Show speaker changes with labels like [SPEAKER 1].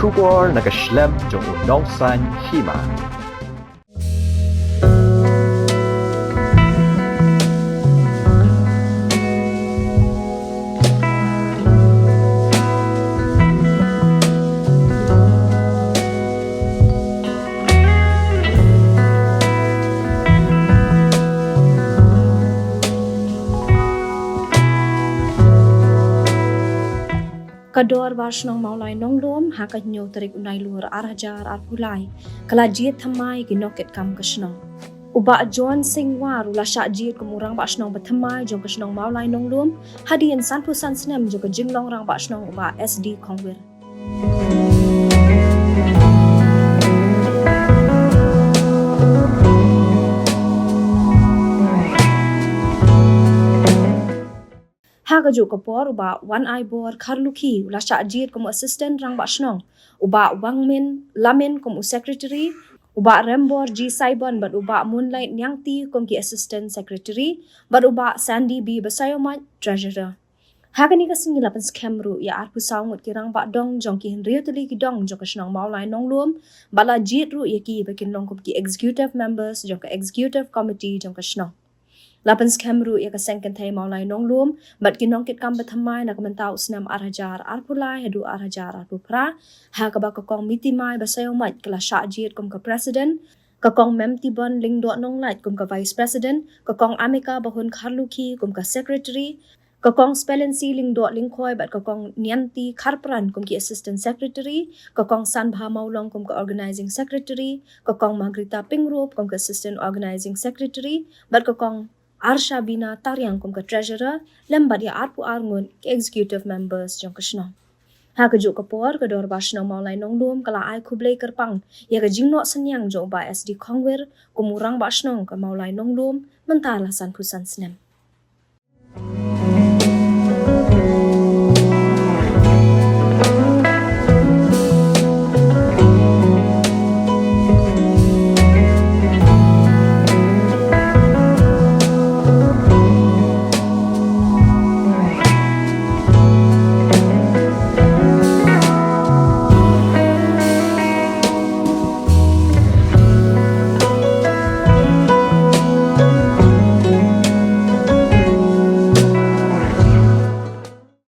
[SPEAKER 1] Khongwir naga Snem jong Nonglum Hima.
[SPEAKER 2] Kador Varshnong Mawlai Nonglum hakanyo tarik unai luar arajar arpulai kalajiet Thymmai ginoket kam kashnong. Uba John Singwar ula syakjiet kemurang Varshnong Thymmai jong kashnong Mawlai Nonglum Hadien sanpusan Snem jong Jinglong rang Varshnong uba SD Khongwir. Hagaju kapor uba one eye bor karluki ula syakjiet como assistant rang Varshnong uba wangmin lamin como secretary uba rembor G Saibon bat uba moonlight nyangti como ki assistant secretary bat uba Sandy B Basayomat treasurer. Hagani kasing lapan scam ru ya arpu saungut kirang bak dong jong ki henrio teli ki dong jong kasnong Mawlai Nonglum bala jit ru ya ki bakin long ki executive members jong ka executive committee jong kasnong. Lapan scam ru ya kaseng kentai Mawlai Nonglum bat kinong kit kam Thymmai nak mentau Snem arajar arpulai hadu arajar arpupra ha ka ba kokong mitimai basayomat kala syakjit kom ka president kakong memtibon lingdo nonglat kom ka vice president kakong amika bahun karluki kom ka secretary kakong spelensi lingdo lingkoi bat kakong nianti karpran kom ki assistant secretary kakong sanbha maulong kom ka organizing secretary kakong magrita pingrup kom ka assistant organizing secretary bat kakong Arsha Bina Taryang kum ka treasurer lembat ya arpu arngun ke executive members jong kasno. Ha kejuk kapor kedor Varshnong Mawlai Nonglum kala ai kublai kerpang ya ke jingno senyang jong ba SD Khongwir kumurang Varshnong ke Mawlai Nonglum mentala san pusan Snem.